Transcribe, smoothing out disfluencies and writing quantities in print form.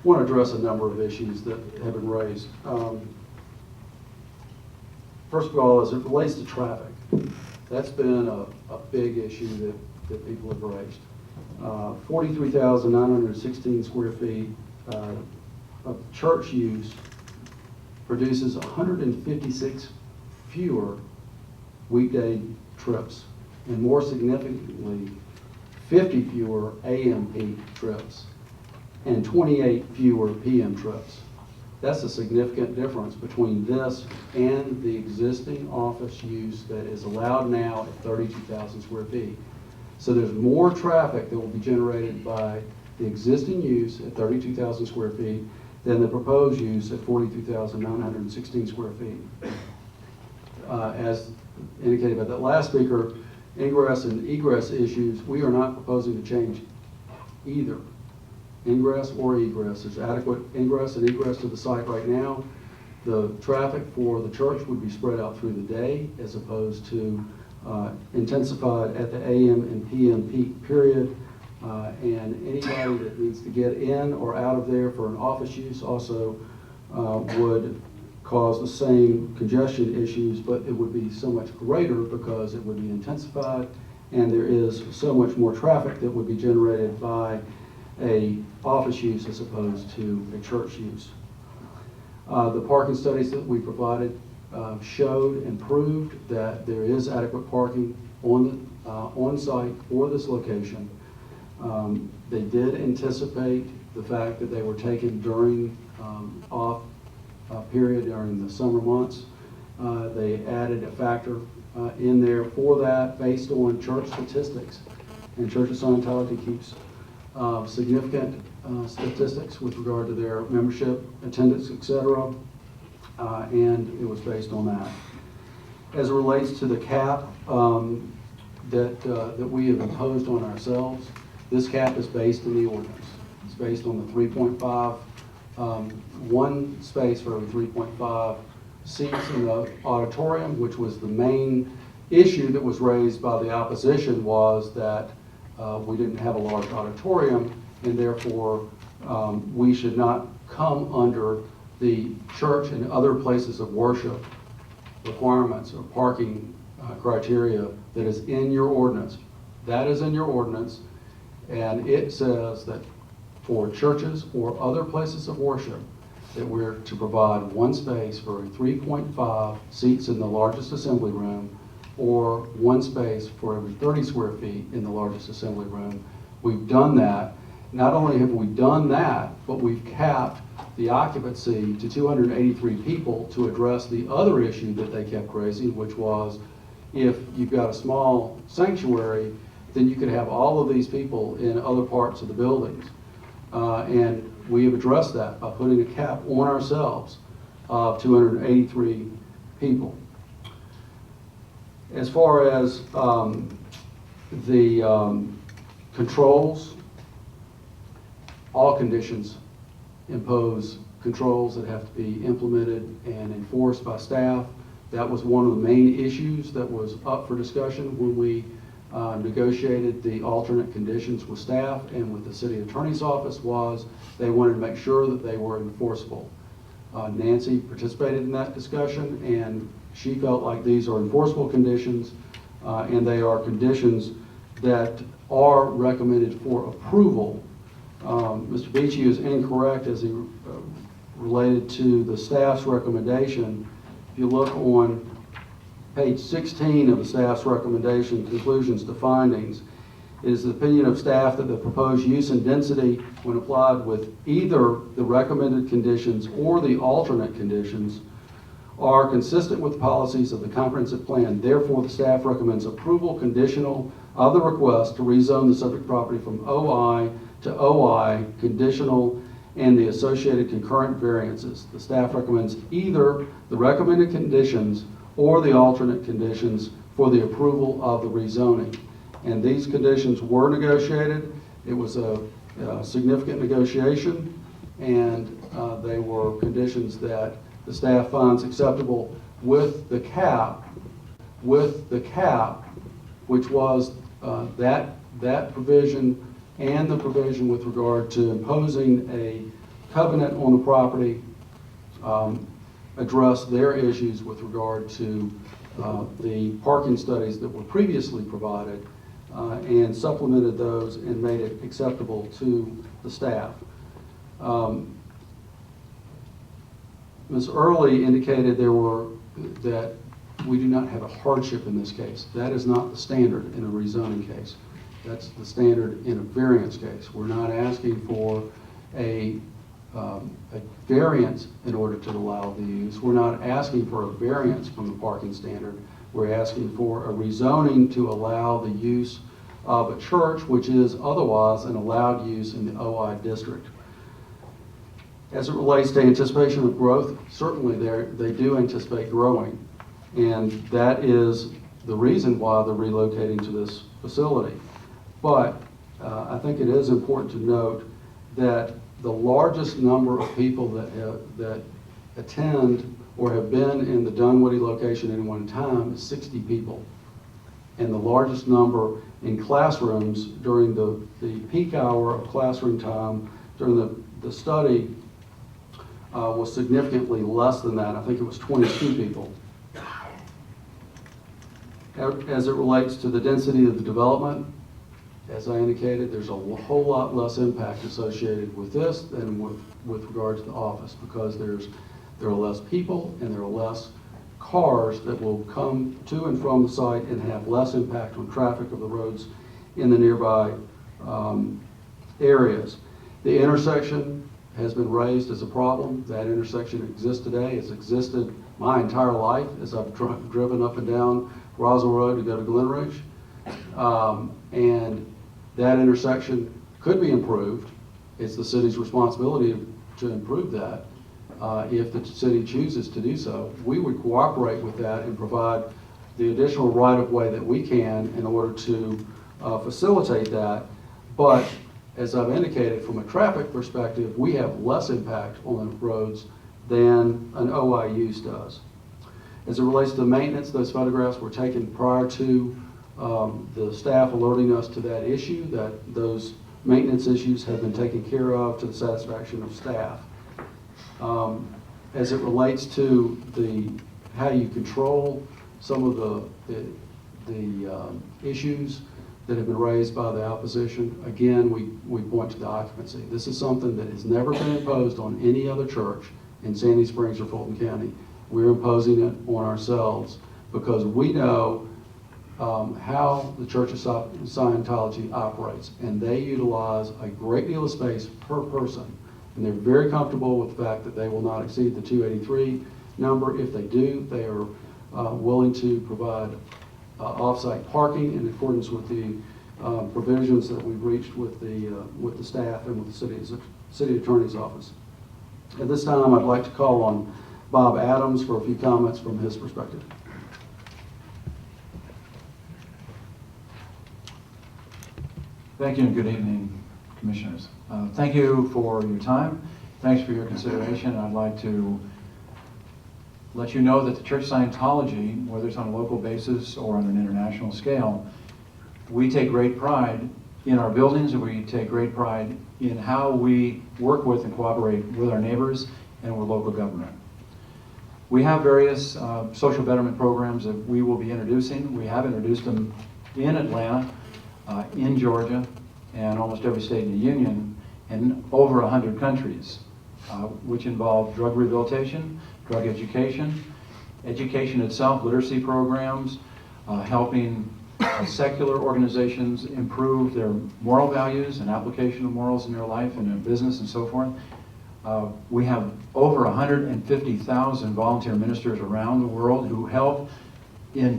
want to address a number of issues that have been raised. First of all, as it relates to traffic, that's been a big issue that people have raised. 43,916 square feet of church use produces 156 fewer weekday trips, and more significantly, 50 fewer AM peak trips and 28 fewer PM trips. That's a significant difference between this and the existing office use that is allowed now at 32,000 square feet. So there's more traffic that will be generated by the existing use at 32,000 square feet than the proposed use at 42,916 square feet. As indicated by that last speaker, ingress and egress issues, we are not proposing to change either ingress or egress. There's adequate ingress and egress to the site right now. The traffic for the church would be spread out through the day as opposed to intensified at the AM and PM peak period. And anybody that needs to get in or out of there for an office use also would cause the same congestion issues, but it would be so much greater because it would be intensified, and there is so much more traffic that would be generated by a office use as opposed to a church use. The parking studies that we provided showed and proved that there is adequate parking on site for this location. They did anticipate the fact that they were taken during off period during the summer months. They added a factor in there for that based on church statistics, and Church of Scientology keeps significant statistics with regard to their membership, attendance, etc., and it was based on that. As it relates to the cap that we have imposed on ourselves, this cap is based in the ordinance. It's based on the 3.5, one space for every 3.5 seats in the auditorium, which was the main issue that was raised by the opposition, was that we didn't have a large auditorium, and therefore we should not come under the church and other places of worship requirements or parking criteria that is in your ordinance. That is in your ordinance, and it says that for churches or other places of worship that we're to provide one space for 3.5 seats in the largest assembly room, or one space for every 30 square feet in the largest assembly room. We've done that. Not only have we done that, but we've capped the occupancy to 283 people to address the other issue that they kept raising, which was if you've got a small sanctuary, then you could have all of these people in other parts of the buildings. And we have addressed that by putting a cap on ourselves of 283 people. As far as the controls, all conditions impose controls that have to be implemented and enforced by staff. That was one of the main issues that was up for discussion when we negotiated the alternate conditions with staff and with the city attorney's office. Was they wanted to make sure that they were enforceable. Nancy participated in that discussion, and she felt like these are enforceable conditions, and they are conditions that are recommended for approval. Mr. Beachy is incorrect as he related to the staff's recommendation. If you look on page 16 of the staff's recommendation, conclusions to findings, it is the opinion of staff that the proposed use and density, when applied with either the recommended conditions or the alternate conditions, are consistent with the policies of the comprehensive plan. Therefore, the staff recommends approval conditional of the request to rezone the subject property from OI to OI conditional and the associated concurrent variances. The staff recommends either the recommended conditions or the alternate conditions for the approval of the rezoning. And these conditions were negotiated. It was a significant negotiation, and they were conditions that the staff finds acceptable with the cap, which was that provision and the provision with regard to imposing a covenant on the property address their issues with regard to the parking studies that were previously provided and supplemented those and made it acceptable to the staff. Ms. Early indicated that we do not have a hardship in this case. That is not the standard in a rezoning case. That's the standard in a variance case. We're not asking for a variance in order to allow the use. We're not asking for a variance from the parking standard. We're asking for a rezoning to allow the use of a church, which is otherwise an allowed use in the OI district. As it relates to anticipation of growth, certainly they do anticipate growing, and that is the reason why they're relocating to this facility. But I think it is important to note that the largest number of people that attend or have been in the Dunwoody location at any one time is 60 people. And the largest number in classrooms during the peak hour of classroom time during the study was significantly less than that. I think it was 22 people. As it relates to the density of the development, as I indicated, there's a whole lot less impact associated with this than with regard to the office, because there are less people and there are less cars that will come to and from the site and have less impact on traffic of the roads in the nearby areas. The intersection has been raised as a problem. That intersection exists today. It's existed my entire life as I've driven up and down Roswell Road to go to Glen Ridge. And that intersection could be improved. It's the city's responsibility to improve that. If the city chooses to do so, we would cooperate with that and provide the additional right-of-way that we can in order to facilitate that. But as I've indicated, from a traffic perspective, we have less impact on the roads than an OI use does. As it relates to maintenance, those photographs were taken prior to the staff alerting us to that issue, that those maintenance issues have been taken care of to the satisfaction of staff. As it relates to how you control some of the issues that have been raised by the opposition, again, we point to the occupancy. This is something that has never been imposed on any other church in Sandy Springs or Fulton County. We're imposing it on ourselves because we know how the Church of Scientology operates, and they utilize a great deal of space per person. And they're very comfortable with the fact that they will not exceed the 283 number. If they do, they are willing to provide off-site parking in accordance with the provisions that we've reached with the staff and with the city attorney's office. At this time, I'd like to call on Bob Adams for a few comments from his perspective. Thank you and good evening, Commissioners. Thank you for your time. Thanks for your consideration. I'd like to let you know that the Church of Scientology, whether it's on a local basis or on an international scale, we take great pride in our buildings, and we take great pride in how we work with and cooperate with our neighbors and with local government. We have various social betterment programs that we will be introducing. We have introduced them in Atlanta, in Georgia, and almost every state in the Union, and over 100 countries, which involve drug rehabilitation, drug education, education itself, literacy programs, helping secular organizations improve their moral values and application of morals in their life and in business and so forth. We have over 150,000 volunteer ministers around the world who help in